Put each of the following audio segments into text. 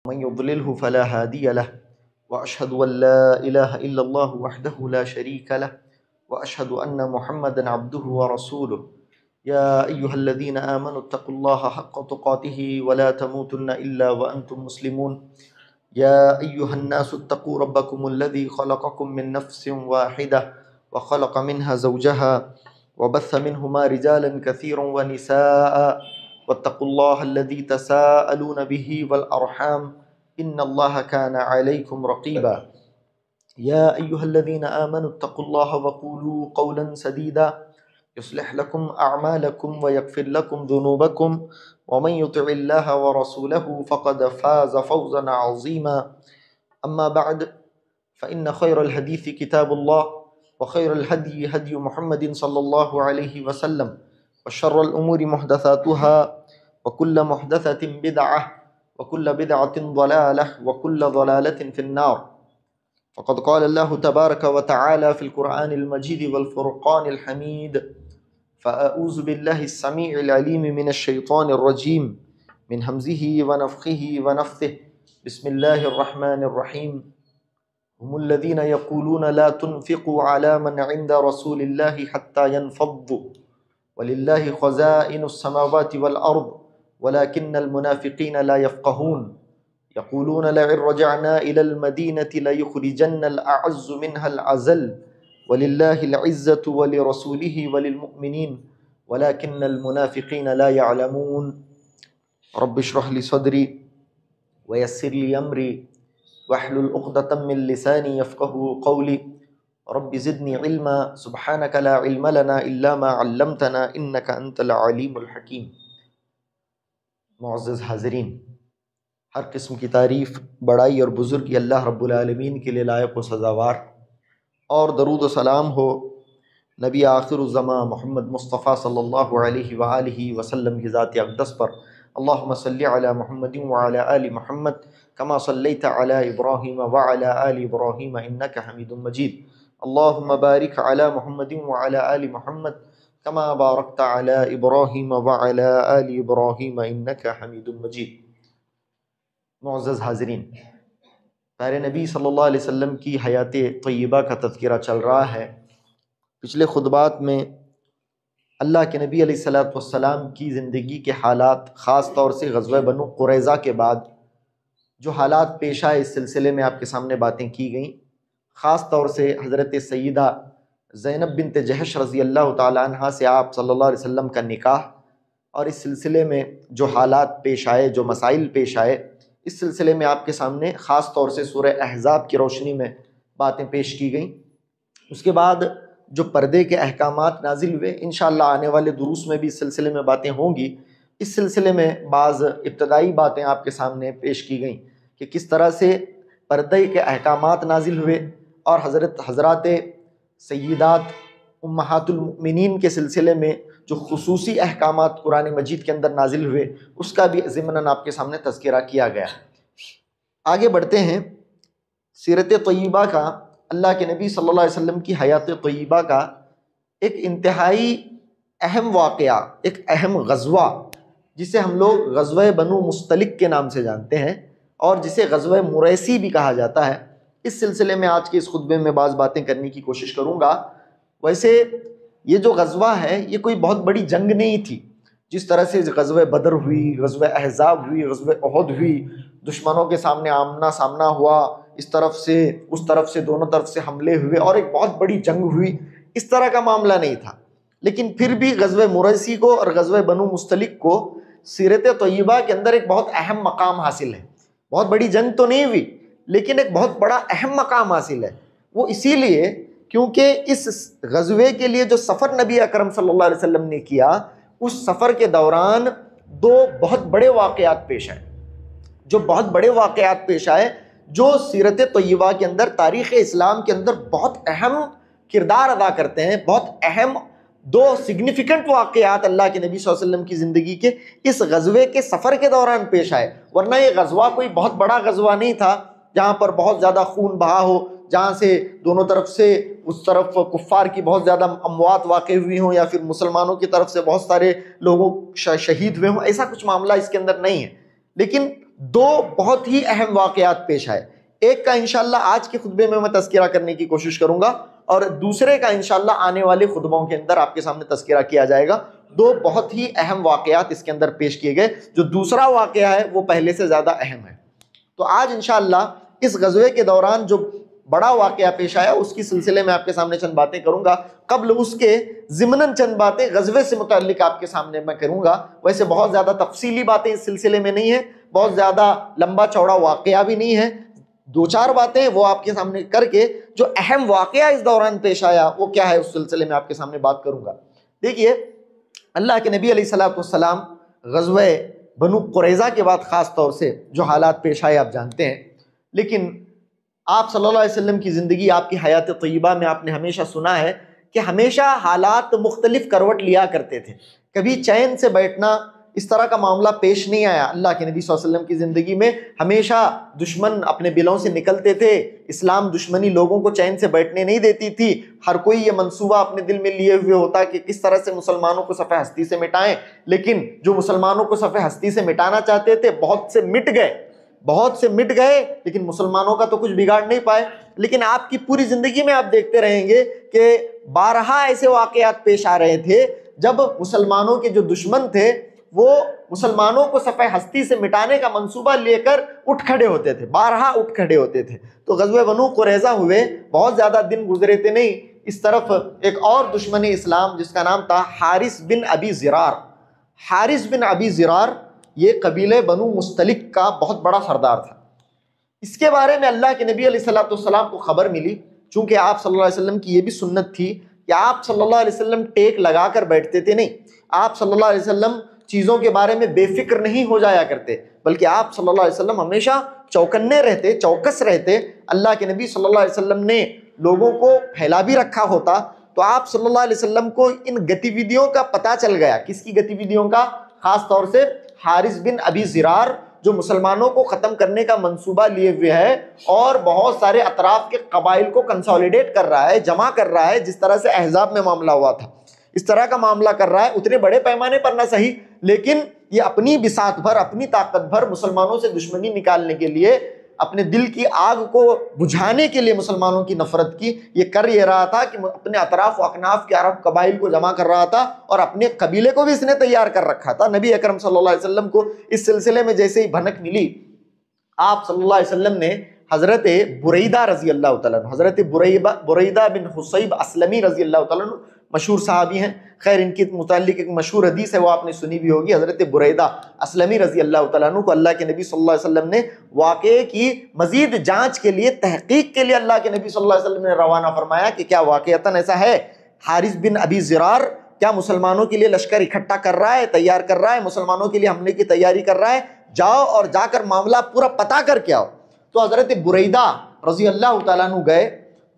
من يضلله فلا هادي له وأشهد أن لا إله إلا الله وحده لا شريك له وأشهد أن محمدا عبده ورسوله يا أيها الذين آمنوا اتقوا الله حق تقاته ولا تموتن إلا وأنتم مسلمون يا أيها الناس اتقوا ربكم الذي خلقكم من نفس واحدة وخلق منها زوجها وبث منهما رجالا كثيرا ونساء واتقوا الله الذي تساءلون به والأرحام إن الله كان عليكم رقيبا يا أيها الذين آمنوا اتقوا الله وقولوا قولا سديدا يصلح لكم أعمالكم ويغفر لكم ذنوبكم ومن يطع الله ورسوله فقد فاز فوزا عظيما أما بعد فإن خير الحديث كتاب الله وخير الهدي هدي محمد صلى الله عليه وسلم وشر الأمور محدثاتها وكل محدثة بدعة وكل بدعة ضلالة وكل ضلالة في النار فقد قال الله تبارك وتعالى في القرآن المجيد والفرقان الحميد فأعوذ بالله السميع العليم من الشيطان الرجيم من همزه ونفخه ونفثه بسم الله الرحمن الرحيم هم الذين يقولون لا تنفقوا على من عند رسول الله حتى ينفضوا ولله خزائن السماوات والأرض ولكن المنافقين لا يفقهون يقولون لئن رجعنا إلى المدينة ليخرجن الأعز منها الأذل ولله العزة ولرسوله وللمؤمنين ولكن المنافقين لا يعلمون رب اشرح لي صدري ويسر لي أمري واحلل عقدة من لساني يفقهوا قولي رب زدني علما سبحانك لا علم لنا إلا ما علمتنا إنك أنت العليم الحكيم. معزز حاضرین، ہر قسم کی تعریف بڑائی اور بزرگی اللہ رب العالمین کے لیے لائق و سزاوار، اور درود و سلام ہو نبی آخر الزمان محمد مصطفیٰ صلی اللہ علیہ وآلہ وسلم کی ذات اقدس پر. اللہم صلی علی محمد وعلی آل محمد کما صلیت علی ابراہیم وعلی آل ابراہیم انک حمید مجید. اللہم بارک علی محمد وعلی آل محمد کما بارکت علی ابراہیم وعلی آل ابراہیم انک حمید مجید. معزز حاضرین، پیارے نبی صلی اللہ علیہ وسلم کی حیات طیبہ کا تذکرہ چل رہا ہے. پچھلے خطبات میں اللہ کے نبی علیہ الصلوۃ والسلام کی زندگی کے حالات، خاص طور سے غزوہ بنو قریظہ کے بعد جو حالات پیش آئے اس سلسلے میں آپ کے سامنے باتیں کی گئیں. خاص طور سے حضرت سیدہ زینب بنت جہش رضی اللہ تعالیٰ عنہ سے آپ صلی اللہ علیہ وسلم کا نکاح، اور اس سلسلے میں جو حالات پیش آئے، جو مسائل پیش آئے، اس سلسلے میں آپ کے سامنے خاص طور سے سورہ احزاب کی روشنی میں باتیں پیش کی گئیں. اس کے بعد جو پردے کے احکامات نازل ہوئے، انشاءاللہ آنے والے دروس میں بھی اس سلسلے میں باتیں ہوں گی. اس سلسلے میں بعض ابتدائی باتیں آپ کے سامنے پیش کی گئیں کہ کس طرح سے پردے کے احکامات نازل ہوئے، اور حضرات سیدات امہات المؤمنین کے سلسلے میں جو خصوصی احکامات قرآن مجید کے اندر نازل ہوئے، اس کا بھی ضمناً آپ کے سامنے تذکرہ کیا گیا. آگے بڑھتے ہیں. سیرت طیبہ کا، اللہ کے نبی صلی اللہ علیہ وسلم کی حیات طیبہ کا ایک انتہائی اہم واقعہ، ایک اہم غزوہ، جسے ہم لوگ غزوہ بنو مستلق کے نام سے جانتے ہیں، اور جسے غزوہ مریسی بھی کہا جاتا ہے. اس سلسلے میں آج کے اس خطبے میں بعض باتیں کرنے کی کوشش کروں گا. ویسے یہ جو غزوہ ہے یہ کوئی بہت بڑی جنگ نہیں تھی. جس طرح سے غزوہ بدر ہوئی، غزوہ احزاب ہوئی، غزوہ احد ہوئی، دشمنوں کے سامنے آمنا سامنا ہوا، اس طرف سے اس طرف سے دونوں طرف سے حملے ہوئے اور ایک بہت بڑی جنگ ہوئی، اس طرح کا معاملہ نہیں تھا. لیکن پھر بھی غزوہ مریسی کو اور غزوہ بنو مستلق کو سیرت طیبہ کے اندر ایک بہت اہم مقام حاصل ہے. بہت بڑی جنگ تو نہیں ہوئی، لیکن ایک بہت بڑا اہم مقام حاصل ہے. وہ اسی لیے کیونکہ اس غزوے کے لیے جو سفر نبی اکرم صلی اللہ علیہ وسلم نے کیا، اس سفر کے دوران دو بہت بڑے واقعات پیش آئے، جو سیرت طیبہ کے اندر، تاریخ اسلام کے اندر بہت اہم کردار ادا کرتے ہیں. بہت اہم دو سگنیفیکنٹ واقعات اللہ کے نبی صلی اللہ علیہ وسلم کی زندگی کے اس غزوے کے سفر کے دوران پیش آئے. ورنہ یہ غزوہ کوئی بہت بڑا غزوہ نہیں تھا جہاں پر بہت زیادہ خون بہا ہو، جہاں سے دونوں طرف سے اس طرف کفار کی بہت زیادہ اموات واقع ہوئی ہوں، یا پھر مسلمانوں کی طرف سے بہت سارے لوگوں شہید ہوئے ہوں. ایسا کچھ معاملہ اس کے اندر نہیں ہے. لیکن دو بہت ہی اہم واقعات پیش آئے. ایک کا انشاءاللہ آج کے خطبے میں تذکرہ کرنے کی کوشش کروں گا اور دوسرے کا انشاءاللہ آنے والے خطبوں کے اندر آپ کے سامنے تذکرہ کیا جائے گا. دو بہت ہی اہم واقعات اس کے اندر پیش کیے گئے. جو دوسرا واقعہ ہے وہ پہلے سے زیادہ اہم ہے. تو آج انشاءاللہ اس غزوے کے دوران جو بڑا واقعہ پیش آیا اس کی سلسلے میں آپ کے سامنے چند باتیں کروں گا. قبل اس کے ضمناً چند باتیں غزوے سے متعلق آپ کے سامنے میں کروں گا. ویسے بہت زیادہ تفصیلی باتیں اس سلسلے میں نہیں ہیں, بہت زیادہ لمبا چوڑا واقعہ بھی نہیں ہے. دو چار باتیں وہ آپ کے سامنے کر کے جو اہم واقعہ اس دوران پیش آیا وہ کیا ہے اس سلسلے میں آپ کے سامنے بات کروں گا. دیکھیے, اللہ کے نبی علیہ السلام غزوہ بنو قریظہ کے بعد خاص طور سے جو حالات پیش آئے آپ جانتے ہیں, لیکن آپ صلی اللہ علیہ وسلم کی زندگی, آپ کی حیات طیبہ میں آپ نے ہمیشہ سنا ہے کہ ہمیشہ حالات مختلف کروٹ لیا کرتے تھے. کبھی چین سے بیٹھنا اس طرح کا معاملہ پیش نہیں آیا. اللہ کے نبی صلی اللہ علیہ وسلم کی زندگی میں ہمیشہ دشمن اپنے بلوں سے نکلتے تھے. اسلام دشمنی لوگوں کو چین سے بیٹھنے نہیں دیتی تھی. ہر کوئی یہ منصوبہ اپنے دل میں لیے ہوئے ہوتا کہ کس طرح سے مسلمانوں کو صفحہ ہستی سے مٹائیں, لیکن جو مسلمانوں کو صفحہ ہستی سے مٹانا چاہتے تھے بہت سے مٹ گئے لیکن مسلمانوں کا تو کچھ بگاڑ نہیں پائے. لیکن آپ کی پوری زندگی میں آپ دیکھتے رہیں گے کہ بارہا ایسے واقعات پیش آ رہے تھے جب مسلمانوں کے جو دشمن تھے وہ مسلمانوں کو صفحہ ہستی سے مٹانے کا منصوبہ لے کر اٹھ کھڑے ہوتے تھے, بارہا اٹھ کھڑے ہوتے تھے. تو غزوہ بنو قریظہ ہوئے, بہت زیادہ دن گزرے تھے نہیں, اس طرف ایک اور دشمن اسلام جس کا نام تھا حارث بن ابی زرار. حارث بن ابی زرار یہ قبیلہ بنو مستلق کا بہت بڑا سردار تھا. اس کے بارے میں اللہ کے نبی علیہ السلام کو خبر ملی, چونکہ آپ صلی اللہ علیہ وسلم کی یہ بھی سنت تھی کہ آپ صلی اللہ علیہ وسلم ٹیک لگا کر بیٹھتے تھے نہیں. آپ صلی اللہ علیہ وسلم چیزوں کے بارے میں بے فکر نہیں ہو جایا کرتے, بلکہ آپ صلی اللہ علیہ وسلم ہمیشہ چوکنے رہتے, چوکس رہتے. اللہ کے نبی صلی اللہ علیہ وسلم نے لوگوں کو پھیلا بھی رکھا ہوتا, تو آپ صلی اللہ علیہ وسلم کو ان گتی ودیوں کا پتہ چل گیا. کس کی گتی ودیوں کا؟ خاص طور سے حارث بن ابی زرار جو مسلمانوں کو ختم کرنے کا منصوبہ لیے ہوئے ہے اور بہت سارے اطراف کے قبائل کو کنسولیڈیٹ کر رہا ہے, جمع کر رہا ہے. جس طرح سے احزاب میں معاملہ ہوا تھا اس طرح کا معاملہ کر رہا ہے, اتنے بڑے پیمانے پر نہ صحیح, لیکن یہ اپنی بساط بھر, اپنی طاقت بھر مسلمانوں سے دشمنی نکالنے کے لیے, اپنے دل کی آگ کو بجھانے کے لیے مسلمانوں کی نفرت کی یہ کر یہ رہا تھا کہ اپنے اطراف و اکناف کے عرب قبائل کو جمع کر رہا تھا اور اپنے قبیلے کو بھی اس نے تیار کر رکھا تھا. نبی اکرم صلی اللہ علیہ وسلم کو اس سلسلے میں جیسے ہی بھنک ملی, آپ صلی اللہ علیہ وسلم نے حضرت بریدہ رضی اللہ تعالیٰ عنہ, حضرت بریدہ بن حصیب اسلمی رضی اللہ تعالیٰ عنہ, مشہور صحابی ہیں. خیر ان کے متعلق ایک مشہور حدیث ہے وہ آپ نے سنی بھی ہوگی. حضرت بریدہ اسلمی رضی اللہ تعالیٰ عنہ کو اللہ کے نبی صلی اللہ علیہ وسلم نے واقعے کی مزید جانچ کے لیے, تحقیق کے لیے اللہ کے نبی صلی اللہ علیہ وسلم نے روانہ فرمایا کہ کیا واقعتاً ایسا ہے حارث بن ابی زرار کیا مسلمانوں کے لیے لشکر اکٹھا کر رہا ہے, تیار کر رہا ہے, مسلمانوں کے لیے حملے کی تیاری کر رہا ہے, جاؤ اور جا کر معاملہ پورا پتہ کر کے آؤ. تو حضرت بریدہ رضی اللہ تعالیٰ عنہ گئے,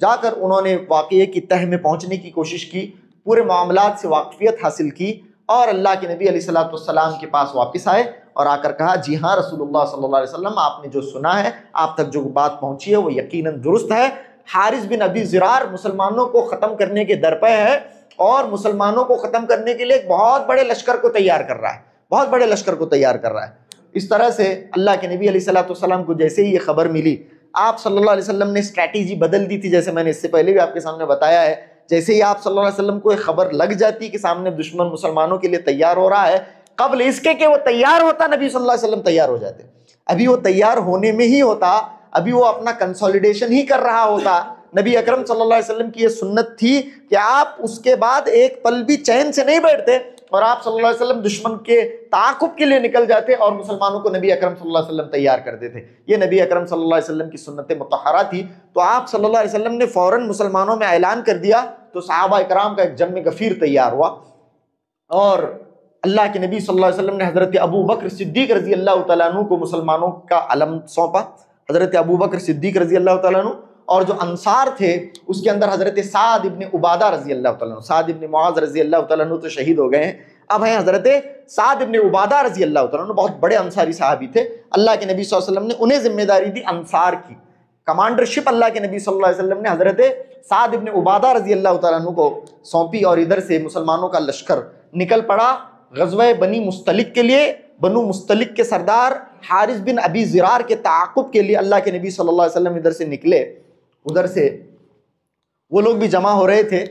جا کر انہوں نے واقعے کی تہ میں پہنچنے کی کوشش کی, پورے معاملات سے واقفیت حاصل کی اور اللہ کے نبی علیہ السلام کے پاس واپس آئے اور آ کر کہا جی ہاں رسول اللہ صلی اللہ علیہ وسلم آپ نے جو سنا ہے, آپ تک جو بات پہنچی ہے وہ یقیناً درست ہے. حارث بن ابی زرار مسلمانوں کو ختم کرنے کے درپے ہے اور مسلمانوں کو ختم کرنے کے لیے ایک بہت بڑے لشکر کو تیار کر رہا ہے, بہت بڑے لشکر کو تیار کر رہا ہے. اس طرح سے اللہ کے نبی علیہ السلام کو جیسے ہی یہ خبر ملی, آپ صلی اللہ علیہ وسلم نے اسٹریٹجی بدل دی تھی, جیسے میں نے اس سے پہلے بھی آپ کے سامنے بتایا ہے. جیسے ہی آپ صلی اللہ علیہ وسلم کو ایک خبر لگ جاتی کہ سامنے دشمن مسلمانوں کے لیے تیار ہو رہا ہے, قبل اس کے کہ وہ تیار ہوتا نبی صلی اللہ علیہ وسلم تیار ہو جاتے. ابھی وہ تیار ہونے میں ہی ہوتا, ابھی وہ اپنا کنسولیڈیشن ہی کر رہا ہوتا. نبی اکرم صلی اللہ علیہ وسلم کی یہ سنت تھی کہ آپ اس کے بعد ایک پل بھی چین سے نہیں بیٹھتے اور آپ صلی اللہ علیہ وسلم دشمن کے تعاقب کے لیے نکل جاتے اور مسلمانوں کو نبی اکرم صلی اللہ علیہ وسلم تیار کرتے تھے. یہ نبی اکرم صلی اللہ علیہ وسلم کی سنت مطہرہ تھی. تو آپ صلی اللہ علیہ وسلم نے فوراً مسلمانوں میں اعلان کر دیا, تو صحابہ اکرام کا ایک جم غفیر تیار ہوا اور اللہ کے نبی صلی اللہ علیہ وسلم نے حضرت ابو بکر صدیق رضی اللہ تعالیٰ عنہ کو مسلمانوں کا علم سونپا. حضرت ابو بکر صدیق رضی اللہ تعالیٰ عنہ اور جو انصار تھے اس کے اندر حضرت سعد ابن عبادہ رضی اللہ تعالیٰ عنہ, سعد ابن معاذ رضی اللہ تعالیٰ عنہ تو شہید ہو گئے ہیں, اب ہیں حضرت سعد ابن عبادہ رضی اللہ تعالیٰ عنہ, بہت بڑے انصاری صحابی تھے. اللہ کے نبی صلی اللہ علیہ وسلم نے انہیں ذمہ داری دی انصار کی, کمانڈرشپ اللہ کے نبی صلی اللہ علیہ وسلم نے حضرت سعد ابن عبادہ رضی اللہ تعالیٰ عنہ کو سونپی اور ادھر سے مسلمانوں کا لشکر نکل پڑا غزوہ بنی مستلق کے لیے. بنو مستلق کے سردار حارث بن ابی زرار کے تعاقب کے لیے اللہ کے نبی صلی اللہ علیہ وسلم ادھر سے نکلے. ادھر سے وہ لوگ بھی جمع ہو رہے تھے.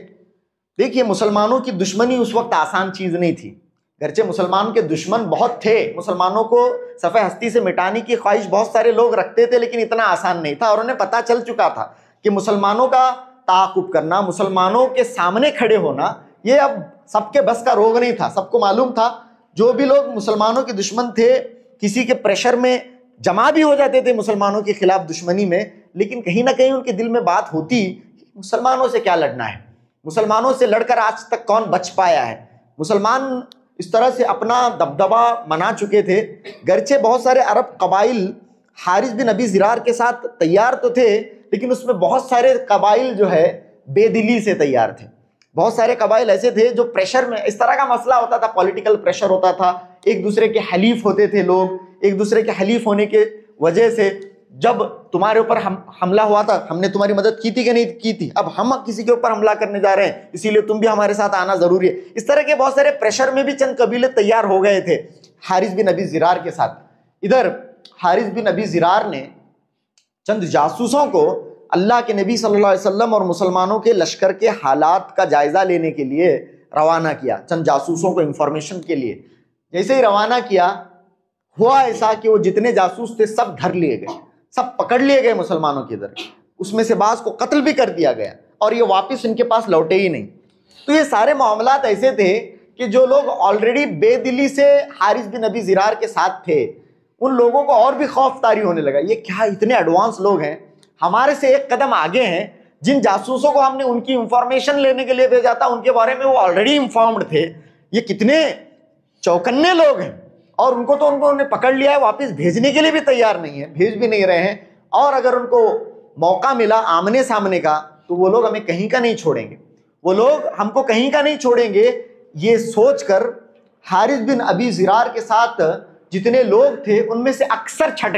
دیکھیے مسلمانوں کی دشمنی اس وقت آسان چیز نہیں تھی، گرچہ مسلمان کے دشمن بہت تھے، مسلمانوں کو صفحہ ہستی سے مٹانے کی خواہش بہت سارے لوگ رکھتے تھے، لیکن اتنا آسان نہیں تھا. اور انہیں پتہ چل چکا تھا کہ مسلمانوں کا تعاقب کرنا، مسلمانوں کے سامنے کھڑے ہونا، یہ اب سب کے بس کا روگ نہیں تھا. سب کو معلوم تھا جو بھی لوگ مسلمانوں کے دشمن تھے کسی کے پریشر میں جمع بھی ہو جاتے تھے مسلمانوں کے خلاف دشمنی میں، لیکن کہیں نہ کہیں ان کے دل میں بات ہوتی مسلمانوں سے کیا لڑنا ہے، مسلمانوں سے لڑ کر آج تک کون بچ پایا ہے. مسلمان اس طرح سے اپنا دبدبا منا چکے تھے. گرچہ بہت سارے عرب قبائل حارث بن ابی زرار کے ساتھ تیار تو تھے، لیکن اس میں بہت سارے قبائل جو ہے بے دلی سے تیار تھے. بہت سارے قبائل ایسے تھے جو پریشر میں، اس طرح کا مسئلہ ہوتا تھا، پولیٹیکل پریشر ہوتا تھا، ایک دوسرے کے حلیف ہوتے تھے لوگ، ایک دوسرے کے حلیف ہونے کے وجہ سے جب تمہارے اوپر حملہ ہوا تھا ہم نے تمہاری مدد کی تھی کہ نہیں کی تھی، اب ہم کسی کے اوپر حملہ کرنے جا رہے ہیں اسی لیے تم بھی ہمارے ساتھ آنا ضروری ہے. اس طرح کے بہت سارے پریشر میں بھی چند قبیلے تیار ہو گئے تھے حارث بن ابی زرار کے ساتھ. ادھر حارث بن ابی زرار نے چند جاسوسوں کو اللہ کے نبی صلی اللہ علیہ وسلم اور مسلمانوں کے لشکر کے حالات کا جائزہ لینے کے لیے روانہ کیا، چند جاسوسوں کو انفارمیشن کے لیے. جیسے ہی روانہ کیا ہوا ایسا کہ وہ جتنے جاسوس تھے سب دھر لیے گئے، سب پکڑ لیے گئے مسلمانوں کی طرف. اس میں سے بعض کو قتل بھی کر دیا گیا اور یہ واپس ان کے پاس لوٹے ہی نہیں. تو یہ سارے معاملات ایسے تھے کہ جو لوگ آلریڈی بے دلی سے حارث بن ابی زرار کے ساتھ تھے ان لوگوں کو اور بھی خوف طاری ہونے لگا. یہ کیا اتنے ایڈوانس لوگ ہیں، ہمارے سے ایک قدم آگے ہیں. جن جاسوسوں کو ہم نے ان کی انفارمیشن لینے کے لیے بھیجا تھا ان کے بارے میں وہ آلریڈی انفارمڈ تھے. یہ کتنے چوکنے لوگ ہیں، اور ان کو انہوں نے پکڑ لیا ہے، واپس بھیجنے کے لیے بھی تیار نہیں ہے، بھیج بھی نہیں رہے ہیں. اور اگر ان کو موقع ملا آمنے سامنے کا تو وہ لوگ ہمیں کہیں کا نہیں چھوڑیں گے، وہ لوگ ہم کو کہیں کا نہیں چھوڑیں گے. یہ سوچ کر حارث بن ابی زرار کے ساتھ جتنے لوگ تھے ان میں سے اکثر چھٹ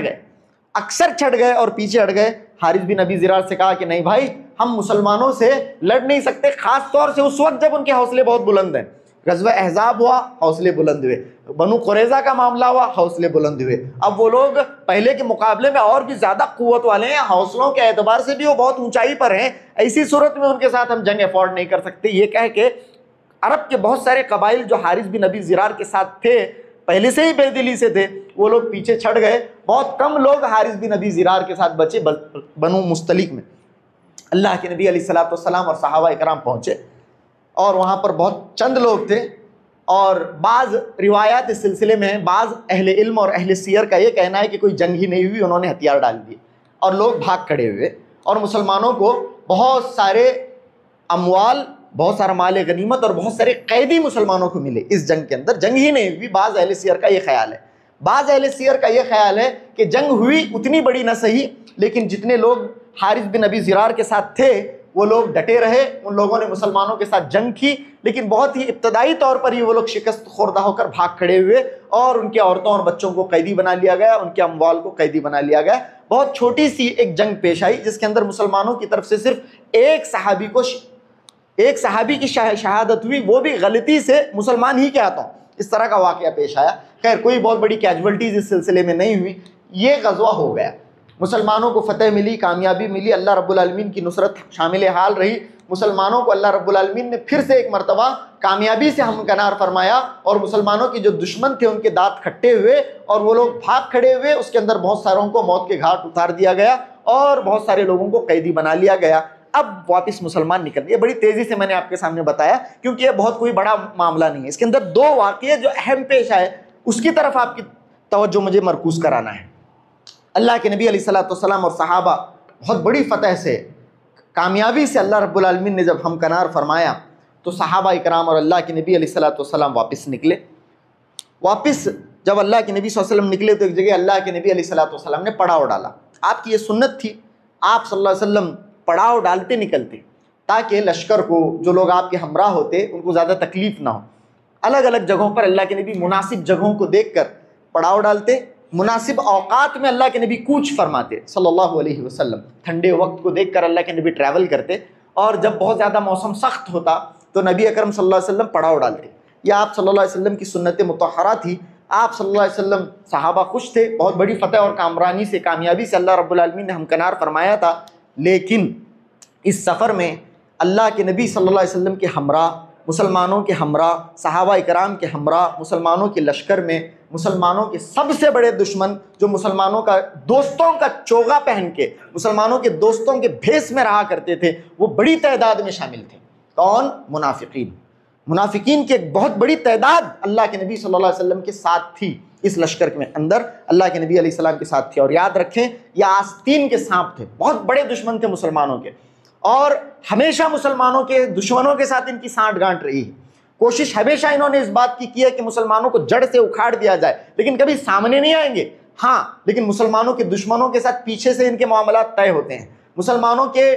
گئے اور پیچھے ہٹ گئے. حارث بن ابی زرار سے کہا کہ نہیں بھائی، ہم مسلمانوں سے لڑ نہیں سکتے، خاص طور سے اس وقت جب ان کے حوصلے بہت بلند ہیں. غزوہ احزاب ہوا، حوصلے بلند ہوئے. بنو قریظہ کا معاملہ ہوا، حوصلے بلند ہوئے. اب وہ لوگ پہلے کے مقابلے میں اور بھی زیادہ قوت والے ہیں، حوصلوں کے اعتبار سے بھی وہ بہت اونچائی پر ہیں. ایسی صورت میں ان کے ساتھ ہم جنگ افورڈ نہیں کر سکتے. یہ کہہ کے عرب کے بہت سارے قبائل جو حارث بن ابی زرار کے ساتھ تھے، پہلے سے ہی بے دلی سے تھے، وہ لوگ پیچھے چھٹ گئے. بہت کم لوگ حارث بن ابی زرار کے ساتھ بچے. بنو مستلق میں اللہ کے نبی علیہ الصلوۃ والسلام اور صحابہ کرام پہنچے اور وہاں پر بہت چند لوگ تھے. اور بعض روایات اس سلسلے میں ہیں، بعض اہل علم اور اہل سیر کا یہ کہنا ہے کہ کوئی جنگ ہی نہیں ہوئی، انہوں نے ہتھیار ڈال دیے اور لوگ بھاگ کھڑے ہوئے. اور مسلمانوں کو بہت سارے اموال، بہت سارا مال غنیمت اور بہت سارے قیدی مسلمانوں کو ملے اس جنگ کے اندر. جنگ ہی نہیں ہوئی، بعض اہل سیر کا یہ خیال ہے. بعض اہل سیر کا یہ خیال ہے کہ جنگ ہوئی، اتنی بڑی نہ صحیح، لیکن جتنے لوگ حارث بن ابی زرار کے ساتھ تھے وہ لوگ ڈٹے رہے. ان لوگوں نے مسلمانوں کے ساتھ جنگ کی، لیکن بہت ہی ابتدائی طور پر ہی وہ لوگ شکست خوردہ ہو کر بھاگ کھڑے ہوئے اور ان کے عورتوں اور بچوں کو قیدی بنا لیا گیا، ان کے اموال کو قیدی بنا لیا گیا. بہت چھوٹی سی ایک جنگ پیش آئی جس کے اندر مسلمانوں کی طرف سے صرف ایک صحابی کی شہادت ہوئی، وہ بھی غلطی سے مسلمان ہی کے ہاتھوں. اس طرح کا واقعہ پیش آیا. خیر کوئی بہت بڑی کیجولٹیز اس سلسلے میں نہیں ہوئی. یہ غزوہ ہو گیا، مسلمانوں کو فتح ملی، کامیابی ملی، اللہ رب العالمین کی نصرت شامل حال رہی. مسلمانوں کو اللہ رب العالمین نے پھر سے ایک مرتبہ کامیابی سے ہمکنار فرمایا اور مسلمانوں کے جو دشمن تھے ان کے دانت کھٹے ہوئے اور وہ لوگ بھاگ کھڑے ہوئے. اس کے اندر بہت ساروں کو موت کے گھاٹ اتار دیا گیا اور بہت سارے لوگوں کو قیدی بنا لیا گیا. اب واپس مسلمان نکل. یہ بڑی تیزی سے میں نے آپ کے سامنے بتایا کیونکہ یہ بہت کوئی بڑا معاملہ نہیں ہے. اس کے اندر دو واقعے جو اہم پیش آئے اس کی طرف آپ کی توجہ مجھے مرکوز کرانا ہے. اللہ کے نبی علیہ الصلوۃ والسلام اور صحابہ بہت بڑی فتح سے، کامیابی سے اللہ رب العالمین نے جب ہمکنار فرمایا تو صحابہ اکرام اور اللہ کے نبی علیہ الصلوۃ والسلام واپس نکلے. واپس جب اللہ کے نبی صلی اللہ علیہ وسلم نکلے تو ایک جگہ اللہ کے نبی علیہ الصلوۃ والسلام نے پڑاؤ ڈالا. آپ کی یہ سنت تھی، آپ صلی اللہ علیہ وسلم پڑاؤ ڈالتے نکلتے تاکہ لشکر کو، جو لوگ آپ کے ہمراہ ہوتے ان کو زیادہ تکلیف نہ ہو. الگ الگ جگہوں پر اللہ کے نبی مناسب جگہوں کو دیکھ کر پڑاؤ ڈالتے. مناسب اوقات میں اللہ کے نبی کوچ فرماتے صلی اللہ علیہ وسلم. ٹھنڈے وقت کو دیکھ کر اللہ کے نبی ٹریول کرتے اور جب بہت زیادہ موسم سخت ہوتا تو نبی اکرم صلی اللہ علیہ وسلم پڑاؤ ڈالتے. یہ آپ صلی اللہ علیہ وسلم کی سنت مطہرہ تھی. آپ صلی اللہ علیہ وسلم صحابہ خوش تھے، بہت بڑی فتح اور کامرانی سے، کامیابی سے اللہ رب العالمین نے ہمکنار فرمایا تھا، لیکن اس سفر میں اللہ کے نبی صلی اللہ علیہ وسلم کے ہمراہ، مسلمانوں کے ہمراہ، صحابہ اکرام کے ہمراہ، مسلمانوں کے لشکر میں مسلمانوں کے سب سے بڑے دشمن جو مسلمانوں کا دوستوں کا چوغا پہن کے مسلمانوں کے دوستوں کے بھیس میں رہا کرتے تھے، وہ بڑی تعداد میں شامل تھے۔ کون؟ منافقین۔ منافقین کی ایک بہت بڑی تعداد اللہ کے نبی صلی اللہ علیہ وسلم کے ساتھ تھی، اس لشکر میں اندر اللہ کے نبی علیہ السلام کے ساتھ تھی۔ اور یاد رکھیں یہ آستین کے سانپ تھے، بہت بڑے دشمن تھے مسلمانوں کے، اور ہمیشہ مسلمانوں کے دشمنوں کے ساتھ ان کی سانٹھ گانٹھ رہی ہے۔ کوشش ہمیشہ انہوں نے اس بات کی ہے کہ مسلمانوں کو جڑ سے اکھاڑ دیا جائے، لیکن کبھی سامنے نہیں آئیں گے، ہاں لیکن مسلمانوں کے دشمنوں کے ساتھ پیچھے سے ان کے معاملات طے ہوتے ہیں۔ مسلمانوں کے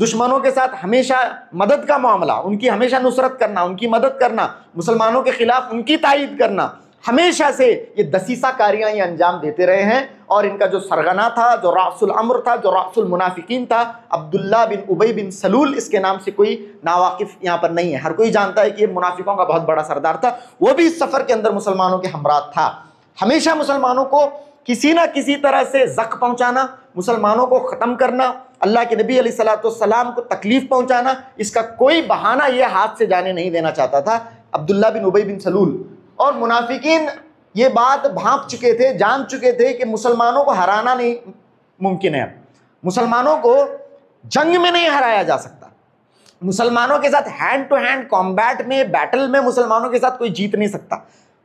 دشمنوں کے ساتھ ہمیشہ مدد کا معاملہ، ان کی ہمیشہ نصرت کرنا، ان کی مدد کرنا، مسلمانوں کے خلاف ان کی تائید کرنا، ہمیشہ سے یہ دسیسہ کاریاں یہ انجام دیتے رہے ہیں۔ اور ان کا جو سرغنہ تھا، جو رأس الامر تھا، جو رأس المنافقین تھا، عبداللہ بن ابی بن سلول، اس کے نام سے کوئی ناواقف یہاں پر نہیں ہے، ہر کوئی جانتا ہے کہ یہ منافقوں کا بہت بڑا سردار تھا، وہ بھی اس سفر کے اندر مسلمانوں کے ہمراہ تھا۔ ہمیشہ مسلمانوں کو کسی نہ کسی طرح سے زخم پہنچانا، مسلمانوں کو ختم کرنا، اللہ کے نبی علیہ السلام کو تکلیف پہنچانا، اس کا کوئی بہانہ یہ ہاتھ سے جانے نہیں دینا چاہتا تھا عبداللہ بن ابی بن سلول۔ اور منافقین یہ بات بھانپ چکے تھے، جان چکے تھے کہ مسلمانوں کو ہرانا نہیں ممکن ہے، مسلمانوں کو جنگ میں نہیں ہرایا جا سکتا، مسلمانوں کے ساتھ ہینڈ ٹو ہینڈ کامبیٹ میں، بیٹل میں مسلمانوں کے ساتھ کوئی جیت نہیں سکتا،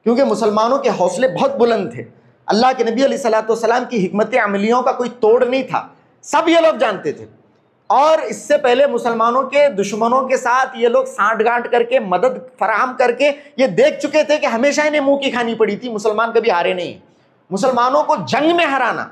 کیونکہ مسلمانوں کے حوصلے بہت بلند تھے، اللہ کے نبی علیہ السلام کی حکمت عملیوں کا کوئی توڑ نہیں تھا، سب یہ لوگ جانتے تھے۔ اور اس سے پہلے مسلمانوں کے دشمنوں کے ساتھ یہ لوگ سانٹھ گانٹھ کر کے، مدد فراہم کر کے یہ دیکھ چکے تھے کہ ہمیشہ انہیں منہ کی کھانی پڑی تھی، مسلمان کبھی ہارے نہیں۔ مسلمانوں کو جنگ میں ہرانا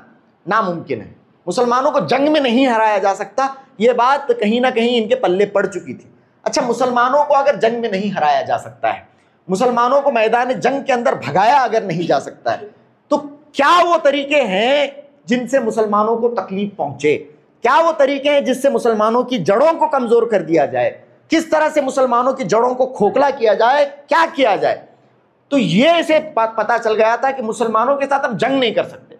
ناممکن ہے، مسلمانوں کو جنگ میں نہیں ہرایا جا سکتا، یہ بات کہیں نہ کہیں ان کے پلے پڑ چکی تھی۔ اچھا، مسلمانوں کو اگر جنگ میں نہیں ہرایا جا سکتا ہے، مسلمانوں کو میدان جنگ کے اندر بھگایا اگر نہیں جا سکتا ہے، تو کیا وہ طریقے ہیں جن سے مسلمانوں کو تکلیف پہنچے؟ کیا وہ طریقے ہیں جس سے مسلمانوں کی جڑوں کو کمزور کر دیا جائے؟ کس طرح سے مسلمانوں کی جڑوں کو کھوکھلا کیا جائے؟ کیا کیا جائے؟ تو یہ اسے پتہ چل گیا تھا کہ مسلمانوں کے ساتھ ہم جنگ نہیں کر سکتے،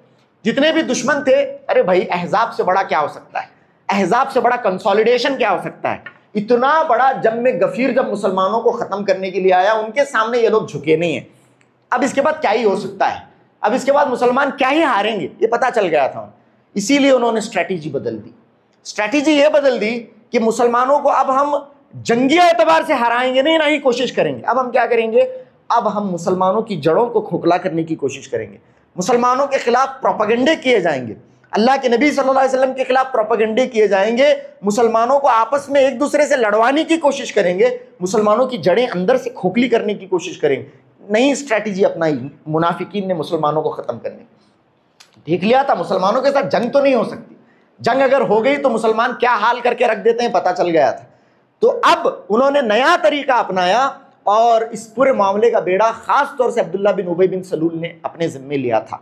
جتنے بھی دشمن تھے، ارے بھائی احزاب سے بڑا کیا ہو سکتا ہے، احزاب سے بڑا کنسولیڈیشن کیا ہو سکتا ہے، اتنا بڑا جنگ میں غفیر جب مسلمانوں کو ختم کرنے کے لیے آیا، ان کے سامنے یہ لوگ جھکے نہیں ہیں، اب اس کے بعد کیا ہی ہو سکتا ہے، اب اس کے بعد مسلمان کیا ہی ہاریں گے، یہ پتہ چل گیا تھا۔ اسی لیے انہوں نے اسٹریٹجی بدل دی، اسٹریٹجی یہ بدل دی کہ مسلمانوں کو اب ہم جنگی اعتبار سے ہرائیں گے نہیں، نہ ہی کوشش کریں گے، اب ہم کیا کریں گے، اب ہم مسلمانوں کی جڑوں کو کھوکھلا کرنے کی کوشش کریں گے، مسلمانوں کے خلاف پروپیگنڈے کیے جائیں گے، اللہ کے نبی صلی اللہ علیہ وسلم کے خلاف پروپیگنڈے کیے جائیں گے، مسلمانوں کو آپس میں ایک دوسرے سے لڑوانے کی کوشش کریں گے، مسلمانوں کی جڑیں اندر سے کھوکھلی کرنے کی کوشش کریں گے۔ نئی اسٹریٹجی اپنائی منافقین نے مسلمانوں کو ختم کرنے کی۔ دیکھ لیا تھا مسلمانوں کے ساتھ جنگ تو نہیں ہو سکتی، جنگ اگر ہو گئی تو مسلمان کیا حال کر کے رکھ دیتے ہیں پتہ چل گیا تھا۔ تو اب انہوں نے نیا طریقہ اپنایا اور اس پورے معاملے کا بیڑا خاص طور سے عبداللہ بن ابی بن سلول نے اپنے ذمے لیا تھا۔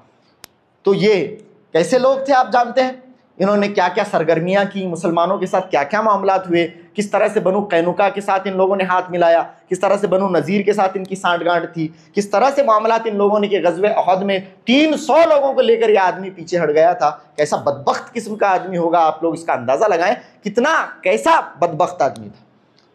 تو یہ کیسے لوگ تھے آپ جانتے ہیں، انہوں نے کیا کیا سرگرمیاں کی، مسلمانوں کے ساتھ کیا کیا معاملات ہوئے، کس طرح سے بنو قینقاع کے ساتھ ان لوگوں نے ہاتھ ملایا، کس طرح سے بنو نذیر کے ساتھ ان کی سانٹھ گانٹھ تھی، کس طرح سے معاملات ان لوگوں نے کہ غزوہ احد میں 300 لوگوں کو لے کر یہ آدمی پیچھے ہٹ گیا تھا، کیسا بدبخت قسم کا آدمی ہوگا، آپ لوگ اس کا اندازہ لگائیں کتنا کیسا بدبخت آدمی تھا،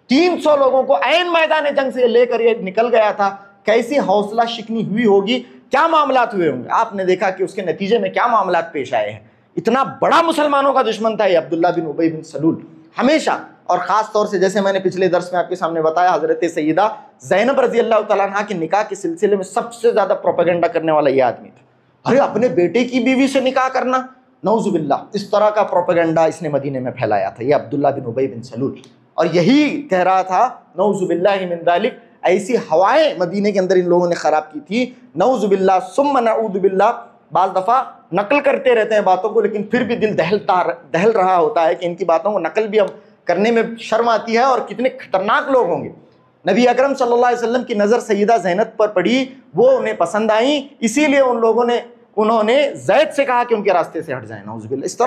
300 لوگوں کو عین میدان جنگ سے لے کر یہ نکل گیا تھا، کیسی حوصلہ شکنی ہوئی ہوگی، کیا معاملات ہوئے ہوں گے۔ آپ نے دیکھا کہ اس کے نتیجے میں کیا معاملات پیش آئے ہیں، اتنا بڑا مسلمانوں کا دشمن تھا یہ عبداللہ بن ابی بن سلول ہمیشہ، اور خاص طور سے جیسے میں نے پچھلے درس میں آپ کے سامنے بتایا، حضرت سیدہ زینب رضی اللہ تعالیٰ عنہ کے نکاح کے سلسلے میں سب سے زیادہ پروپیگنڈا کرنے والا یہ آدمی تھا۔ ارے اپنے بیٹے کی بیوی سے نکاح کرنا، نعوذ باللہ، اس طرح کا پروپیگنڈا اس نے مدینے میں پھیلایا تھا یہ عبداللہ بن ابی بن سلول، اور یہی کہہ رہا تھا نعوذ باللہ من ذالک، ایسی ہوائیں مدینے کے اندر ان لوگوں نے خراب کی تھی، نعوذ باللہ ثم نعوذ باللہ۔ بعض دفعہ نقل کرتے رہتے ہیں باتوں کو، لیکن پھر بھی دل دہل رہا ہوتا ہے کہ ان کی باتوں کو نقل بھی اب کرنے میں شرم آتی ہے، اور کتنے خطرناک لوگ ہوں گے۔ نبی اکرم صلی اللہ علیہ وسلم کی نظر سیدہ زینب پر پڑی، وہ انہیں پسند آئیں، اسی لیے انہوں نے زید سے کہا کہ ان کے راستے سے ہٹ جائیں، نعوذ باللہ۔ اس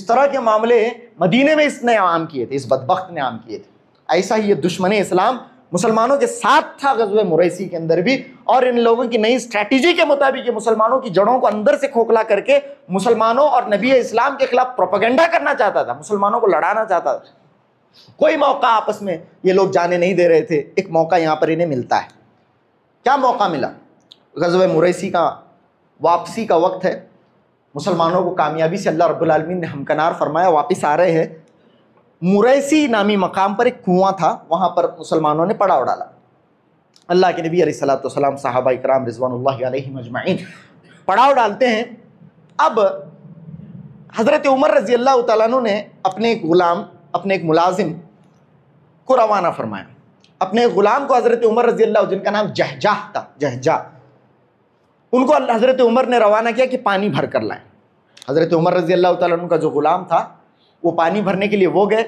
طرح کے معاملے مدینے میں اس نے عام کیے تھے، اس بدبخت نے عام کیے تھے۔ ایسا ہی یہ دشمن اسلام مسلمانوں کے ساتھ تھا غزوہ مریسی کے اندر بھی، اور ان لوگوں کی نئی اسٹریٹجی کے مطابق یہ مسلمانوں کی جڑوں کو اندر سے کھوکھلا کر کے مسلمانوں اور نبی اسلام کے خلاف پروپیگنڈا کرنا چاہتا تھا، مسلمانوں کو لڑانا چاہتا تھا۔ کوئی موقع آپس میں یہ لوگ جانے نہیں دے رہے تھے۔ ایک موقع یہاں پر انہیں ملتا ہے۔ کیا موقع ملا؟ غزوہ مریسی کا واپسی کا وقت ہے، مسلمانوں کو کامیابی سے اللہ رب العالمین نے ہمکنار فرمایا، واپس آ رہے ہیں۔ مریسی نامی مقام پر ایک کنواں تھا، وہاں پر مسلمانوں نے پڑاؤ ڈالا۔ اللہ کے نبی علیہ الصلوۃ والسلام، صحابہ کرام رضوان اللہ علیہم اجمعین پڑاؤ ڈالتے ہیں۔ اب حضرت عمر رضی اللہ تعالیٰ عنہ نے اپنے ایک غلام، اپنے ایک ملازم کو روانہ فرمایا۔ اپنے غلام کو حضرت عمر رضی اللہ، جن کا نام جہجہ تھا، جہجہ، ان کو حضرت عمر نے روانہ کیا کہ پانی بھر کر لائیں۔ حضرت عمر رضی اللہ تعالیٰ عنہ کا جو غلام تھا وہ پانی بھرنے کے لیے وہ گئے۔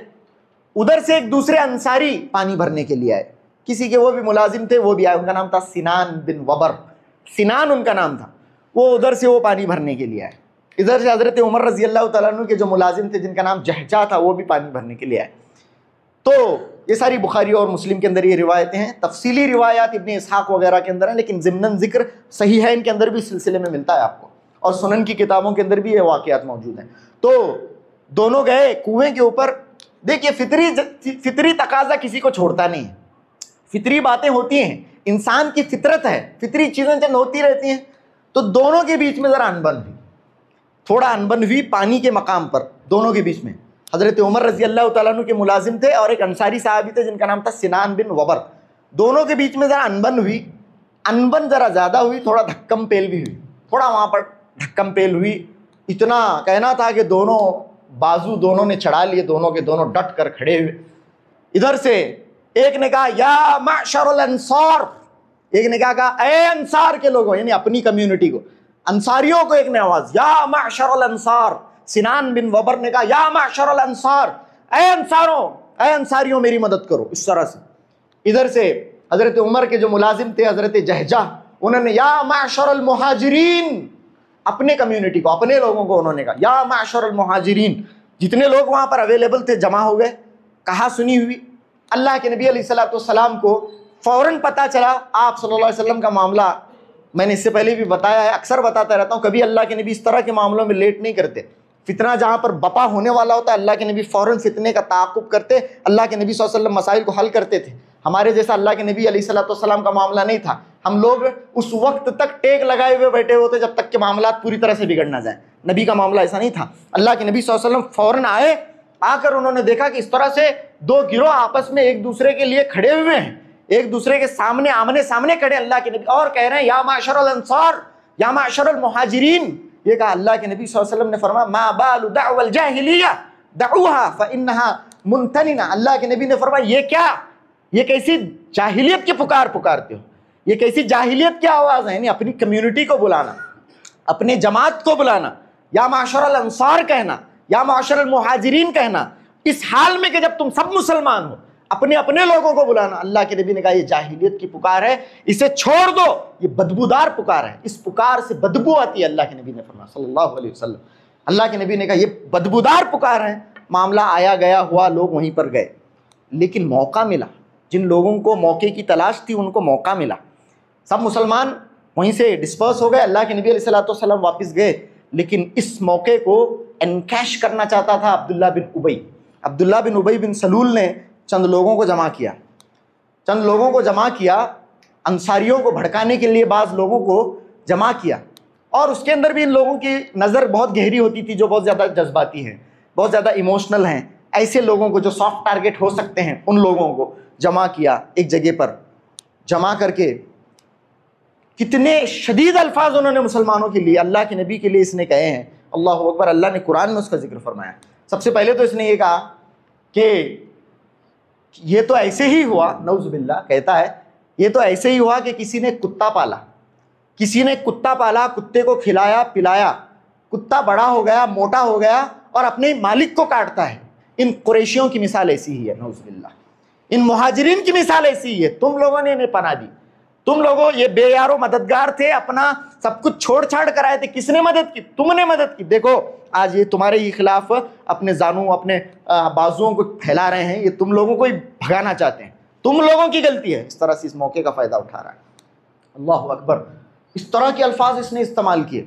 ادھر سے ایک دوسرے انصاری پانی بھرنے کے لیے آئے، کسی کے وہ بھی ملازم تھے، وہ بھی آئے، ان کا نام تھا سنان بن وبر، سنان ان کا نام تھا۔ وہ ادھر سے وہ پانی بھرنے کے لیے آئے، ادھر سے حضرت عمر رضی اللہ تعالیٰ عنہ کے جو ملازم تھے جن کا نام جہجہ تھا وہ بھی پانی بھرنے کے لیے آئے۔ تو یہ ساری بخاری اور مسلم کے اندر یہ روایتیں ہیں، تفصیلی روایات ابن اسحاق وغیرہ کے اندر ہیں، لیکن ضمناً ذکر صحیحین کے اندر بھی اس سلسلے میں ملتا ہے آپ کو، اور سنن کی کتابوں کے اندر بھی یہ واقعات موجود ہیں۔ تو دونوں گئے کنویں کے اوپر۔ دیکھیے فطری تقاضا کسی کو چھوڑتا نہیں ہے، فطری باتیں ہوتی ہیں، انسان کی فطرت ہے، فطری چیزیں چند ہوتی رہتی ہیں۔ تو دونوں کے بیچ میں ذرا انبن ہوئی، تھوڑا انبن ہوئی پانی کے مقام پر، دونوں کے بیچ میں۔ حضرت عمر رضی اللہ تعالیٰ عنہ کے ملازم تھے اور ایک انصاری صحابی تھے جن کا نام تھا سنان بن وبر، دونوں کے بیچ میں ذرا انبن ہوئی، انبن ذرا زیادہ ہوئی، تھوڑا دھکم پیل بھی ہوئی، تھوڑا وہاں پر دھکم پیل ہوئی۔ اتنا کہنا تھا کہ دونوں بازو دونوں نے چڑھا لیے، دونوں کے دونوں ڈٹ کر کھڑے ہوئے۔ ادھر سے ایک نے کہا یا معشر الانصار، ایک نے کہا اے انصار کے لوگوں، یعنی اپنی کمیونٹی کو، انصاریوں کو ایک نے آواز یا معشر الانصار۔ سنان بن وبر نے کہا یا معشر الانصار، اے انصاروں، اے انصاریوں میری مدد کرو، اس طرح سے۔ ادھر سے حضرت عمر کے جو ملازم تھے حضرت جہجہ، انہوں نے یا معشر المہاجرین، اپنے کمیونٹی کو، اپنے لوگوں کو انہوں نے کہا یا معشر المہاجرین۔ جتنے لوگ وہاں پر اویلیبل تھے جمع ہو گئے، کہا سنی ہوئی۔ اللہ کے نبی علیہ الصلوۃ والسلام کو فوراً پتہ چلا آپ صلی اللہ علیہ وسلم کا معاملہ، میں نے اس سے پہلے بھی بتایا ہے، اکثر بتاتا رہتا ہوں، کبھی اللہ کے نبی اس طرح کے معاملوں میں لیٹ نہیں کرتے۔ فتنہ جہاں پر بپا ہونے والا ہوتا ہے، اللہ کے نبی فوراً فتنے کا تعاقب کرتے، اللہ کے نبی صلی اللہ علیہ وسلم مسائل کو حل کرتے تھے۔ ہمارے جیسا اللہ کے نبی علیہ الصلوۃ والسلام کا معاملہ نہیں تھا، ہم لوگ اس وقت تک ٹیک لگائے ہوئے بیٹھے ہوتے جب تک کہ معاملات پوری طرح سے بگڑ نہ جائیں۔ نبی کا معاملہ ایسا نہیں تھا۔ اللہ کے نبی صلی اللہ علیہ وسلم فوراً آئے، آ کر انہوں نے دیکھا کہ اس طرح سے دو گروہ آپس میں ایک دوسرے کے لیے کھڑے ہوئے ہیں، ایک دوسرے کے سامنے آمنے سامنے کھڑے، اللہ کے نبی اور کہہ رہے ہیں یا معشر الانصار، یا معشر المہاجرین۔ یہ کہا اللہ کے نبی صلی اللہ علیہ وسلم نے فرمایا ما بال دعوى الجاہلیہ دعوها فانها منتنہ۔ اللہ کے نبی نے فرمایا یہ کیا، یہ کیسی جاہلیت کی پکار پکارتے ہو، یہ کیسی جاہلیت کی آواز ہے، یعنی اپنی کمیونٹی کو بلانا، اپنے جماعت کو بلانا، یا معشر الانصار کہنا، یا معشر المہاجرین کہنا، اس حال میں کہ جب تم سب مسلمان ہو، اپنے اپنے لوگوں کو بلانا۔ اللہ کے نبی نے کہا یہ جاہلیت کی پکار ہے، اسے چھوڑ دو، یہ بدبودار پکار ہے، اس پکار سے بدبو آتی ہے۔ اللہ کے نبی نے فرمایا صلی اللہ علیہ وسلم، اللہ کے نبی نے کہا یہ بدبودار پکار ہے۔ معاملہ آیا گیا ہوا، لوگ وہیں پر گئے، لیکن موقع ملا، جن لوگوں کو موقع کی تلاش تھی ان کو موقع ملا۔ سب مسلمان وہیں سے ڈسپرس ہو گئے، اللہ کے نبی علیہ الصلوۃ والسلام واپس گئے، لیکن اس موقع کو انکیش کرنا چاہتا تھا عبداللہ بن ابی۔ عبداللہ بن ابی بن سلول نے چند لوگوں کو جمع کیا، چند لوگوں کو جمع کیا، انصاریوں کو بھڑکانے کے لیے بعض لوگوں کو جمع کیا، اور اس کے اندر بھی ان لوگوں کی نظر بہت گہری ہوتی تھی جو بہت زیادہ جذباتی ہیں، بہت زیادہ ایموشنل ہیں۔ ایسے لوگوں کو جو سافٹ ٹارگٹ ہو سکتے ہیں ان لوگوں کو جمع کیا ایک جگہ پر، جمع کر کے کتنے شدید الفاظ انہوں نے مسلمانوں کے لیے، اللہ کے نبی کے لیے اس نے کہے ہیں۔ اللہ اکبر، اللہ نے قرآن میں اس کا ذکر فرمایا۔ سب سے پہلے تو اس نے یہ کہا کہ یہ تو ایسے ہی ہوا، نعوذ باللہ کہتا ہے یہ تو ایسے ہی ہوا کہ کسی نے کتا پالا، کسی نے کتا پالا، کتے کو کھلایا پلایا، کتا بڑا ہو گیا، موٹا ہو گیا اور اپنے مالک کو کاٹتا ہے۔ ان قریشیوں کی مثال ایسی ہی ہے، نعوذ باللہ۔ ان مہاجرین کی مثال ایسی ہی ہے، تم لوگوں نے انہیں پناہ دی، تم لوگوں یہ بے یار و مددگار تھے، اپنا سب کچھ چھوڑ چھاڑ کر آئے تھے، کس نے مدد کی؟ تم نے مدد کی۔ دیکھو آج یہ تمہارے ہی خلاف اپنے زانوں، اپنے بازوؤں کو پھیلا رہے ہیں، یہ تم لوگوں کو ہی بھگانا چاہتے ہیں، تم لوگوں کی غلطی ہے، اس طرح سے اس موقع کا فائدہ اٹھا رہا ہے۔ اللہ اکبر، اس طرح کے الفاظ اس نے استعمال کیے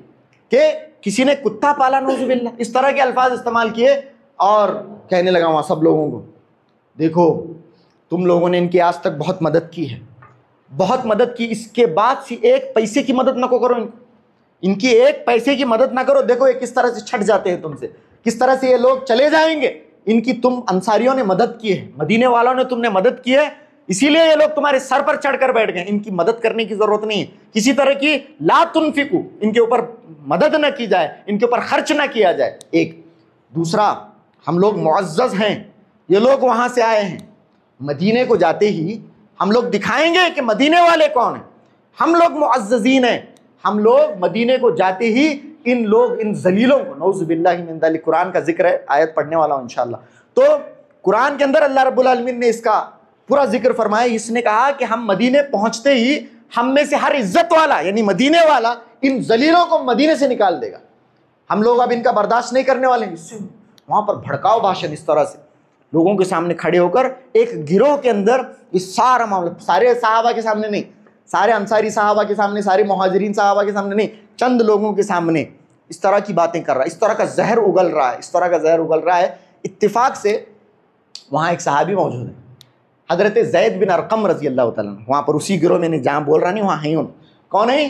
کہ کسی نے کتا پالا نعوذ باللہ، اس طرح کے الفاظ استعمال کیے اور کہنے لگا وہاں سب لوگوں کو، دیکھو تم لوگوں نے ان کی آج تک بہت مدد کی ہے، بہت مدد کی، اس کے بعد سے ایک پیسے کی مدد نہ کرو، ان کی ایک پیسے کی مدد نہ کرو، دیکھو یہ کس طرح سے چھٹ جاتے ہیں تم سے، کس طرح سے یہ لوگ چلے جائیں گے، ان کی تم انصاریوں نے مدد کی ہے، مدینے والوں نے تم نے مدد کی ہے، اسی لیے یہ لوگ تمہارے سر پر چڑھ کر بیٹھ گئے، ان کی مدد کرنے کی ضرورت نہیں ہے، کسی طرح کی لا تنفقو، ان کے اوپر مدد نہ کی جائے، ان کے اوپر خرچ نہ کیا جائے۔ ایک دوسرا، ہم لوگ معزز ہیں، یہ لوگ وہاں سے آئے ہیں، مدینے کو جاتے ہی ہم لوگ دکھائیں گے کہ مدینے والے کون ہیں، ہم لوگ معززین ہیں، ہم لوگ مدینے کو جاتے ہی ان ذلیلوں کو، نعوذ باللہ من ذلک، قرآن کا ذکر ہے، آیت پڑھنے والا ہوں انشاءاللہ۔ تو قرآن کے اندر اللہ رب العالمین نے اس کا پورا ذکر فرمایا، اس نے کہا کہ ہم مدینے پہنچتے ہی ہم میں سے ہر عزت والا یعنی مدینے والا ان ذلیلوں کو مدینے سے نکال دے گا، ہم لوگ اب ان کا برداشت نہیں کرنے والے ہیں۔ اس سے وہاں پر بھڑکاؤ بھاشن اس طرح سے لوگوں کے سامنے کھڑے ہو کر، ایک گروہ کے اندر اس سارا معاملہ، سارے صحابہ کے سامنے نہیں، سارے انصاری صحابہ کے سامنے، سارے مہاجرین صحابہ کے سامنے نہیں، چند لوگوں کے سامنے اس طرح کی باتیں کر رہا ہے، اس طرح کا زہر اگل رہا ہے، اس طرح کا زہر اگل رہا ہے۔ اتفاق سے وہاں ایک صحابی موجود ہے، حضرت زید بن ارقم رضی اللہ تعالیٰ عنہ، وہاں پر اسی گروہ میں نے جہاں بول رہا نہیں وہاں ہیں، کون ہیں؟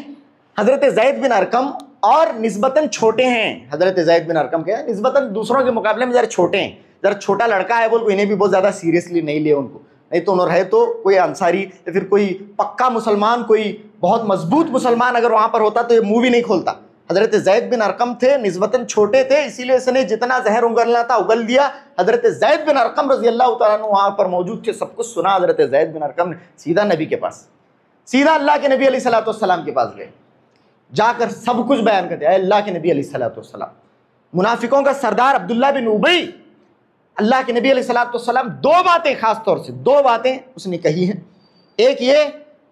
حضرت زید بن ارقم، اور نسبتاً چھوٹے ہیں۔ حضرت زید بن ارقم کے نسبتاً دوسروں کے مقابلے میں ذرا چھوٹے ہیں، ذرا چھوٹا لڑکا ہے، بول کو انہیں بھی بہت زیادہ سیریسلی نہیں لے ان کو، نہیں تو انہوں رہے تو کوئی انصاری یا پھر کوئی پکا مسلمان، کوئی بہت مضبوط مسلمان اگر وہاں پر ہوتا تو یہ منہ بھی نہیں کھولتا۔ حضرت زید بن ارقم تھے، نسبتاً چھوٹے تھے، اسی لیے اس نے جتنا زہر اگلنا تھا اگل دیا۔ حضرت زید بن ارقم رضی اللہ تعالیٰ عنہ وہاں پر موجود تھے، سب کچھ سنا۔ حضرت زید بن ارقم نے سیدھا نبی کے پاس، سیدھا اللہ کے نبی علیہ الصلوۃ والسلام کے پاس گئے، جا کر سب کچھ بیان کرتے، اے اللہ کے نبی علیہ الصلوۃ والسلام، منافقوں کا سردار عبداللہ بن ابی، اللہ کے نبی علیہ الصلوۃ والسلام دو باتیں، خاص طور سے دو باتیں اس نے کہی ہیں۔ ایک یہ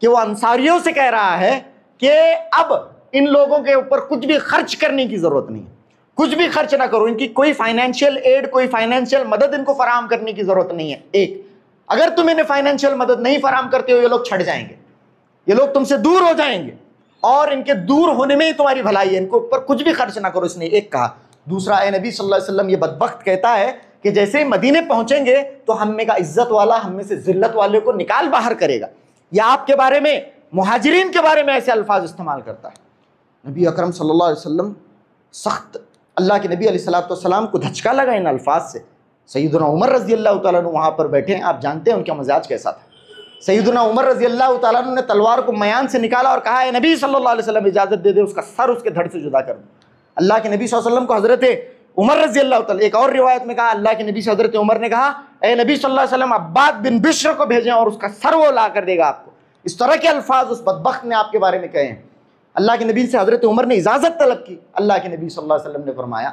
کہ وہ انصاریوں سے کہہ رہا ہے کہ اب ان لوگوں کے اوپر کچھ بھی خرچ کرنے کی ضرورت نہیں ہے، کچھ بھی خرچ نہ کرو، ان کی کوئی فائنینشیل ایڈ، کوئی فائنینشیل مدد ان کو فراہم کرنے کی ضرورت نہیں ہے۔ ایک، اگر تم انہیں فائنینشیل مدد نہیں فراہم کرتے ہو، یہ لوگ چھٹ جائیں گے، یہ لوگ تم سے دور ہو جائیں گے، اور ان کے دور ہونے میں ہی تمہاری بھلائی ہے، ان کو اوپر کچھ بھی خرچ نہ کرو، اس نے ایک کہا۔ دوسرا، اے نبی صلی اللہ علیہ وسلم، یہ بدبخت کہتا ہے کہ جیسے ہی مدینے پہنچیں گے تو ہم میں کا عزت والا ہم میں سے ذلت والے کو نکال باہر کرے گا، یا آپ کے بارے میں، مہاجرین کے بارے میں ایسے الفاظ استعمال کرتا ہے۔ نبی اکرم صلی اللہ علیہ وسلم سخت، اللہ کے نبی علیہ الصلوۃ والسلام کو دھچکا لگا ان الفاظ سے۔ سیدنا عمر رضی اللہ تعالیٰ عنہ وہاں پر بیٹھے ہیں، آپ جانتے ہیں ان کا مزاج کیسا تھا۔ سیدنا عمر رضی اللہ تعالیٰ عنہ نے تلوار کو میان سے نکالا اور کہا، اے نبی صلی اللہ علیہ وسلم اجازت دے دے اس کا سر اس کے دھڑ سے جدا کر دو۔ اللہ کے نبی صلی اللہ علیہ وسلم کو حضرت عمر رضی اللہ تعالیٰ، ایک اور روایت میں کہا، اللہ کے نبی سے حضرت عمر نے کہا، اے نبی صلی اللہ علیہ وسلم عباد بن بشر کو بھیجیں اور اس کا سر وہ لا کر دے گا آپ کو۔ اس طرح کے الفاظ اس بدبخت نے آپ کے بارے میں کہے ہیں۔ اللہ کے نبی سے حضرت عمر نے اجازت طلب کی، اللہ کے نبی صلی اللہ علیہ وسلم نے فرمایا،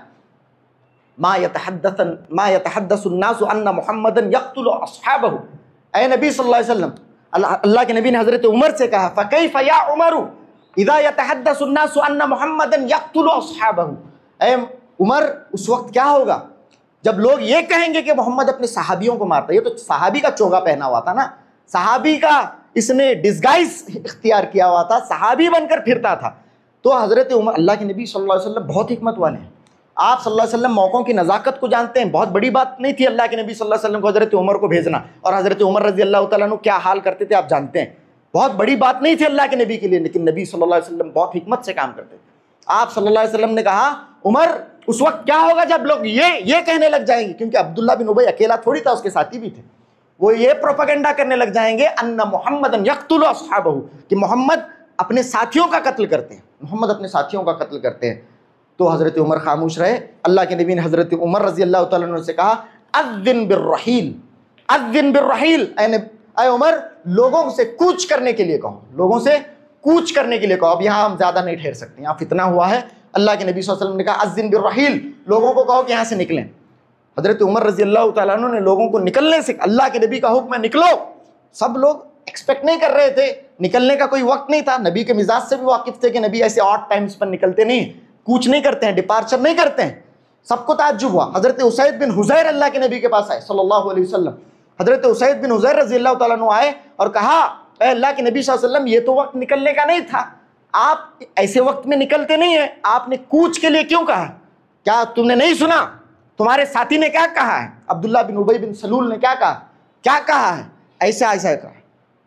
ما يتحدث الناس ان محمدا يقتل اصحابہ۔ اے نبی صلی اللہ علیہ وسلم، اللہ کے نبی نے حضرت عمر سے کہا، فکیف یا عمر اذا يتحدث الناس ان محمدا يقتل اصحابہ۔ اے عمر، اس وقت کیا ہوگا جب لوگ یہ کہیں گے کہ محمد اپنے صحابیوں کو مارتا ہے؟ یہ تو صحابی کا چوگا پہنا ہوا تھا نا، صحابی کا اس نے ڈسگائز اختیار کیا ہوا تھا، صحابی بن کر پھرتا تھا۔ تو حضرت عمر، اللہ کے نبی صلی اللہ علیہ وسلم بہت حکمت والے ہیں، آپ صلی اللہ علیہ وسلم موقعوں کی نزاکت کو جانتے ہیں، بہت بڑی بات نہیں تھی اللہ کے نبی صلی اللہ علیہ وسلم کو حضرت عمر کو بھیجنا، اور حضرت عمر رضی اللہ تعالیٰ عنہ کیا حال کرتے تھے آپ جانتے ہیں، بہت بڑی بات نہیں تھی اللہ کے نبی کے لیے، لیکن نبی صلی اللہ علیہ وسلم بہت حکمت سے کام کرتے تھے۔ آپ صلی اللہ علیہ وسلم نے کہا، عمر اس وقت کیا ہوگا جب لوگ یہ کہنے لگ جائیں گے، کیونکہ عبداللہ بن ابی اکیلا تھوڑی تھا، اس کے ساتھی بھی تھے، وہ یہ پروپیگنڈا کرنے لگ جائیں گے ان محمدا یقتل اصحابہ، کہ محمد اپنے ساتھیوں کا قتل کرتے ہیں، محمد اپنے ساتھیوں کا قتل کرتے ہیں۔ تو حضرت عمر خاموش رہے۔ اللہ کے نبی نے حضرت عمر رضی اللہ تعالیٰ عنہ سے کہا، اذن بالرحیل، اذن بالرحیل، اے عمر لوگوں سے کوچ کرنے کے لیے کہو، لوگوں سے کوچ کرنے کے لیے کہو، اب یہاں ہم زیادہ نہیں ٹھہر سکتے، یہاں فتنہ ہوا ہے۔ اللہ کے نبی صلی اللہ علیہ وسلم نے کہا، اذن بالرحیل، لوگوں کو کہو کہ یہاں سے نکلیں۔ حضرت عمر رضی اللہ تعالیٰ عنہ نے لوگوں کو نکلنے سے، اللہ کے نبی کا حکم ہے نکلو، سب لوگ ایکسپیکٹ نہیں کر رہے تھے، نکلنے کا کوئی وقت نہیں تھا، نبی کے مزاج سے بھی واقف تھے کہ نبی ایسے آڈ ٹائمز پر نکلتے نہیں، کوچ نہیں کرتے ہیں، ڈپارچر نہیں کرتے ہیں۔ سب کو تعجب ہوا، حضرت اسید بن حضیر اللہ کے نبی کے پاس آئے صلی اللہ علیہ وسلم، حضرت اسید بن حضیر رضی اللہ تعالیٰ عنہ آئے اور کہا اے اللہ کے نبی صلی اللہ علیہ وسلم یہ تو وقت نکلنے کا نہیں تھا، آپ ایسے وقت میں نکلتے نہیں ہیں، آپ نے کوچ کے لیے کیوں کہا؟ کیا تم نے نہیں سنا تمہارے ساتھی نے کیا کہا ہے؟ عبداللہ بن ابی بن سلول نے کیا کہا ہے؟ ایسا کہا۔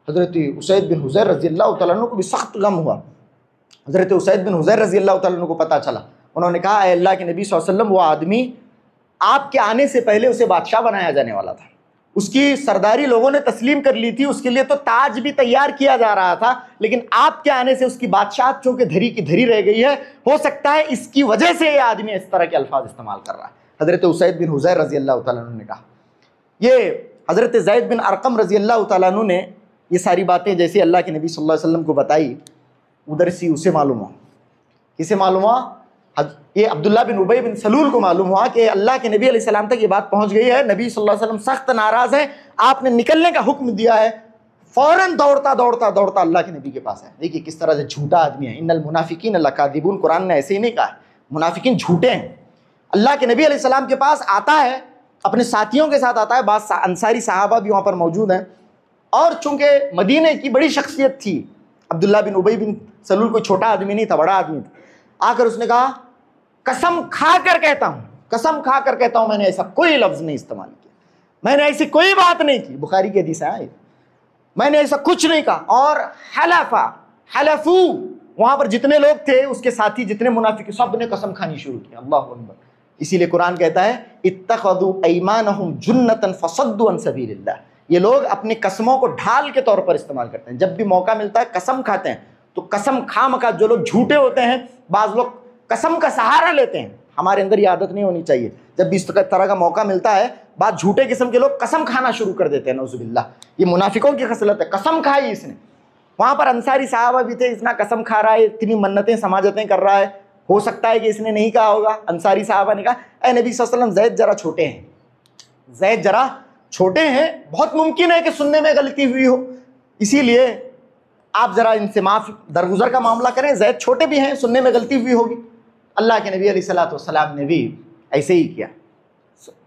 حضرت اسید بن حضیر رضی اللہ تعالیٰ عنہ کو بھی سخت غم ہوا۔ حضرت اسید بن حضیر رضی اللہ تعالیٰ عنہ کو پتہ چلا، انہوں نے کہا اے اللہ کے نبی صلی اللہ علیہ وسلم وہ آدمی آپ کے آنے سے پہلے اسے بادشاہ بنایا جانے والا تھا، اس کی سرداری لوگوں نے تسلیم کر لی تھی، اس کے لیے تو تاج بھی تیار کیا جا رہا تھا، لیکن آپ کے آنے سے اس کی بادشاہت چونکہ دھری کی دھری رہ گئی ہے، ہو سکتا ہے اس کی وجہ سے یہ آدمی اس طرح کے الفاظ استعمال کر رہا ہے۔ حضرت اسید بن حضیر رضی اللہ تعالیٰ عنہ نے کہا۔ یہ حضرت زید بن ارقم رضی اللہ تعالیٰ عنہ نے یہ ساری باتیں جیسے اللہ کے نبی صلی اللہ علیہ وسلم کو بتائی، ادھر سے اسے معلوم ہوا۔ کسے معلوم ہوا؟ یہ عبداللہ بن ابی بن سلول کو معلوم ہوا کہ اللہ کے نبی علیہ السلام تک یہ بات پہنچ گئی ہے، نبی صلی اللہ علیہ وسلم سخت ناراض ہیں، آپ نے نکلنے کا حکم دیا ہے۔ فوراً دوڑتا اللہ کے نبی کے پاس ہے۔ دیکھیے کس طرح سے جھوٹا آدمی ہے، ان المنافقین لکاذبون، قرآن نے ایسے ہی نہیں کہا ہے، منافقین جھوٹے ہیں۔ اللہ کے نبی علیہ السلام کے پاس آتا ہے، اپنے ساتھیوں کے ساتھ آتا ہے، بعض انصاری صحابہ بھی وہاں پر موجود ہیں، اور چونکہ مدینے کی بڑی شخصیت تھی، عبداللہ بن ابی بن سلول کوئی چھوٹا آدمی نہیں تھا، بڑا آدمی تھا۔ آ کر اس نے کہا قسم کھا کر کہتا ہوں میں نے ایسا کوئی لفظ نہیں استعمال کیا، میں نے ایسی کوئی بات نہیں کی، بخاری کی حدیث ہے، میں نے ایسا کچھ نہیں کہا۔ اور حلفو، وہاں پر جتنے لوگ تھے اس کے ساتھی جتنے منافق سب نے قسم کھانی شروع کی۔ اللہ اکبر۔ اسی لیے قرآن کہتا ہے اتخذوا ایمانہم جنۃ فصدوا عن سبیل اللہ، یہ لوگ اپنی قسموں کو ڈھال کے طور پر استعمال کرتے ہیں، جب بھی موقع ملتا ہے قسم کھاتے ہیں، تو قسم کھا مکھا جو لوگ جھوٹے ہوتے ہیں، بعض لوگ قسم کا سہارا لیتے ہیں، ہمارے اندر یہ عادت نہیں ہونی چاہیے، جب بھی اس طرح کا موقع ملتا ہے بعض جھوٹے قسم کے لوگ قسم کھانا شروع کر دیتے ہیں، نعوذ باللہ، یہ منافقوں کی خصلت ہے، قسم کھائی اس نے۔ وہاں پر انصاری صحابہ بھی تھے، اتنا قسم کھا رہا ہے، اتنی منتیں سماجتیں کر رہا ہے، ہو سکتا ہے کہ اس نے نہیں کہا ہوگا۔ انصاری صحابہ نے کہا اے نبی صلی اللہ علیہ وسلم زید ذرا چھوٹے ہیں، بہت ممکن ہے کہ سننے میں غلطی ہوئی ہو، اسی لیے آپ ذرا ان سے معاف درگزر کا معاملہ کریں، زید چھوٹے بھی ہیں، سننے میں غلطی ہوئی ہوگی۔ اللہ کے نبی علیہ الصلوۃ والسلام نے بھی ایسے ہی کیا،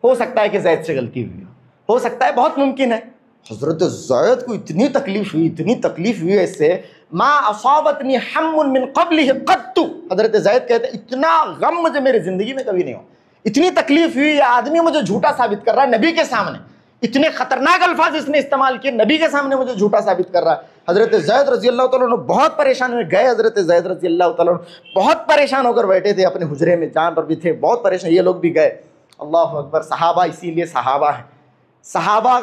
ہو سکتا ہے کہ زید سے غلطی ہوئی ہو سکتا ہے، بہت ممکن ہے۔ حضرت زید کو اتنی تکلیف ہوئی اس سے، ما اصابتنی حم من قبلہ قط، حضرت زید کہتے ہیں اتنا غم مجھے میری زندگی میں کبھی نہیں ہوا، اتنی تکلیف ہوئی، یہ آدمی مجھے جھوٹا ثابت کر رہا ہے نبی کے سامنے، اتنے خطرناک الفاظ اس نے استعمال کیے، نبی کے سامنے مجھے جھوٹا ثابت کر رہا ہے۔ حضرت زید رضی اللہ تعالیٰ عنہ بہت پریشان ہوئے، گئے حضرت زید رضی اللہ تعالیٰ عنہ بہت پریشان ہو کر بیٹھے تھے اپنے حجرے میں، جہاں پر بھی تھے بہت پریشان، یہ لوگ بھی گئے۔ اللہ اکبر۔ صحابہ اسی لیے صحابہ ہیں، صحابہ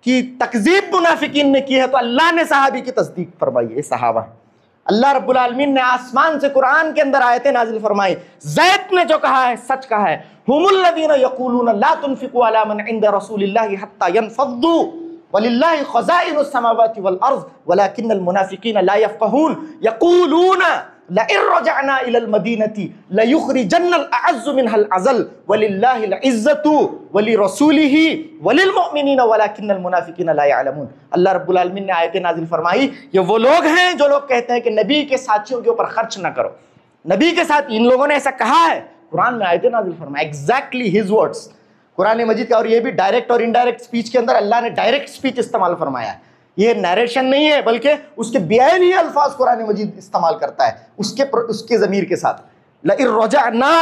کی تکذیب منافقین نے کی ہے تو اللہ نے صحابی کی تصدیق فرمائی ہے، صحابہ ہیں۔ اللہ رب العالمین نے آسمان سے قرآن کے اندر آیتیں نازل فرمائی، زید نے جو کہا ہے سچ کہا ہے، ہم الذین یقولون لا تنفقوا علی من عند رسول اللہ حتی ینفضوا وللہ خزائن السماوات والارض ولکن المنافقین لا یفقہون یقولون لئن رجعنا الى المدینة لیخرجن الاعز منها الاذل وللہ العزۃ ولرسولہ وللمؤمنین ولکن المنافقین لا یعلمون۔ اللہ رب العالمین نے آیت نازل فرمائی، یہ وہ لوگ ہیں جو لوگ کہتے ہیں کہ نبی کے ساتھیوں کے اوپر خرچ نہ کرو، نبی کے ساتھ ان لوگوں نے ایسا کہا ہے، قرآن میں آیت نازل فرمائی، ایگزیکٹلی ہز ورڈز، قرآن مجید کا، اور یہ بھی ڈائریکٹ اور انڈائریکٹ سپیچ کے اندر اللہ نے ڈائریکٹ سپیچ استعمال فرمایا ہے، یہ نیریشن نہیں ہے بلکہ اس کے بیان ہی الفاظ قرآن مجید استعمال کرتا ہے اس کے ضمیر کے ساتھ۔ لئن رجعنا،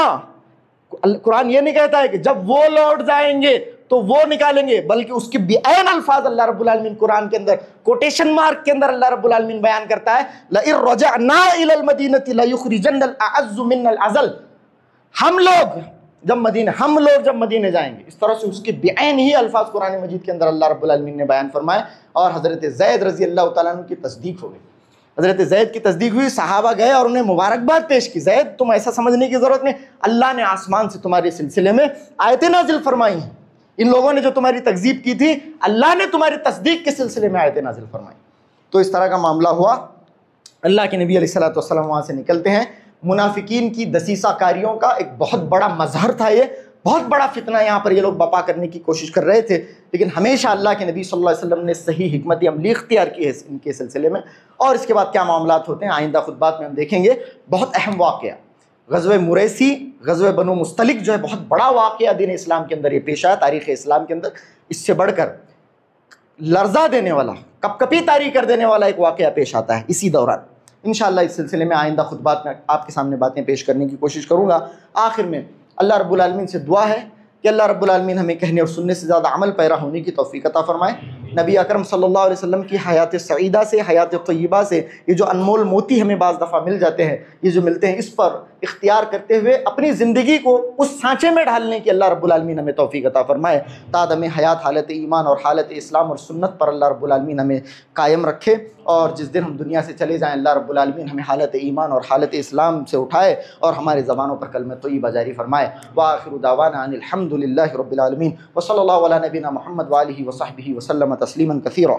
قرآن یہ نہیں کہتا ہے کہ جب وہ لوٹ جائیں گے تو وہ نکالیں گے، بلکہ اس کے بیان الفاظ اللہ رب العالمین قرآن کے اندر کوٹیشن مارک کے اندر اللہ رب العالمین بیان کرتا ہے، لئن رجعنا الى المدینة لیخرجن الاعز منا الاذل، ہم لوگ جب مدینے جائیں گے، اس طرح سے اس کے بعین ہی الفاظ قرآن مجید کے اندر اللہ رب العالمین نے بیان فرمائے، اور حضرت زید رضی اللہ تعالیٰ عنہ کی تصدیق ہو گئی۔ حضرت زید کی تصدیق ہوئی، صحابہ گئے اور انہیں مبارکباد پیش کی، زید تم ایسا سمجھنے کی ضرورت نہیں، اللہ نے آسمان سے تمہارے سلسلے میں آیتیں نازل فرمائی ہیں، ان لوگوں نے جو تمہاری تکذیب کی تھی اللہ نے تمہاری تصدیق کے سلسلے میں آیتیں نازل فرمائی۔ تو اس طرح کا معاملہ ہوا، اللہ کے نبی علیہ الصلوۃ والسلام وہاں سے نکلتے ہیں، منافقین کی دسیسہ کاریوں کا ایک بہت بڑا مظہر تھا، یہ بہت بڑا فتنہ یہاں پر یہ لوگ بپا کرنے کی کوشش کر رہے تھے، لیکن ہمیشہ اللہ کے نبی صلی اللہ علیہ وسلم نے صحیح حکمت عملی اختیار کی ہے ان کے سلسلے میں، اور اس کے بعد کیا معاملات ہوتے ہیں آئندہ خطبات میں ہم دیکھیں گے۔ بہت اہم واقعہ غزوہ مریسی، غزوہ بنو مستلق جو ہے بہت بڑا واقعہ دین اسلام کے اندر یہ پیش آیا، تاریخ اسلام کے اندر، اس سے بڑھ کر لرزہ دینے والا، کپ کپی طاری کر دینے والا ایک واقعہ پیش آتا ہے اسی دوران۔ انشاءاللہ اس سلسلے میں آئندہ خطبات میں آپ کے سامنے باتیں پیش کرنے کی کوشش کروں گا۔ آخر میں اللہ رب العالمین سے دعا ہے کہ اللہ رب العالمین ہمیں کہنے اور سننے سے زیادہ عمل پیرا ہونے کی توفیق عطا فرمائے۔ نبی اکرم صلی اللہ علیہ وسلم کی حیات سعیدہ سے، حیات طیبہ سے یہ جو انمول موتی ہمیں بعض دفعہ مل جاتے ہیں، یہ جو ملتے ہیں، اس پر اختیار کرتے ہوئے اپنی زندگی کو اس سانچے میں ڈھالنے کی اللہ رب العالمین ہمیں توفیق عطا فرمائے۔ تادم حیات حالت ایمان اور حالت اسلام اور سنت پر اللہ رب العالمین ہمیں قائم رکھے، اور جس دن ہم دنیا سے چلے جائیں اللہ رب العالمین ہمیں حالت ایمان اور حالت اسلام سے اٹھائے اور ہمارے زبانوں پر کلمہ طیبہ جاری فرمائے۔ وآخر دعوانا ان الحمد للہ رب العالمین، وصلی اللہ علی نبینا محمد وآلہ وصحبہ وسلم تسلیما کثیرا۔